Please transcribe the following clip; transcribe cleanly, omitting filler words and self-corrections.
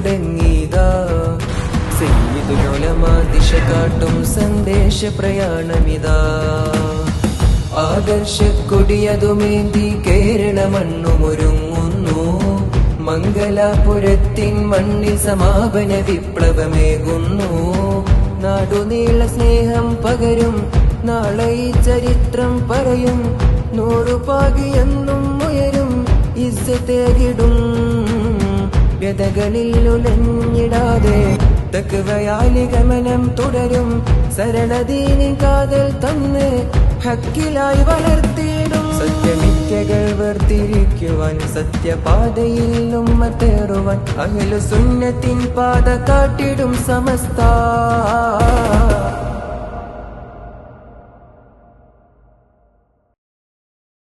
തുടങ്ങിയതാ. സയ്യിദുൽ ഉലമ ദിശ കാട്ടും സന്ദേശ പ്രയാണമിതാ. ആദർശക്കൊടിയതുമേന്തി കേരള മണ്ണുമൊരുങ്ങുന്നു. മംഗലാപുരത്തിൻ മണ്ണിൽ സമാപന വിപ്ലവമേകുന്നു. നാടുനീള സ്നേഹം പകരും നാളെ ഈ ചരിത്രം പറയും. നൂറുപാകിയെന്നും ഉയരും ഇസ്സത്തേകിടും. വ്യതകളിൽ ഉലഞ്ഞിടാതെ തഖ്വയാലി ഗമനം തുടരും. സരളദീനിൻ കാതൽ തന്ന് ഹക്കിലായി വളർത്തിയിടും. സത്യമിഥ്യകൾ വേർതിരിക്കുവാൻ സത്യപാതയിൽ ഉമ്മത്തേറുവാൻ അഹ്ലു സുന്നത്തിൻ പാത കാട്ടിടും സമസ്ത.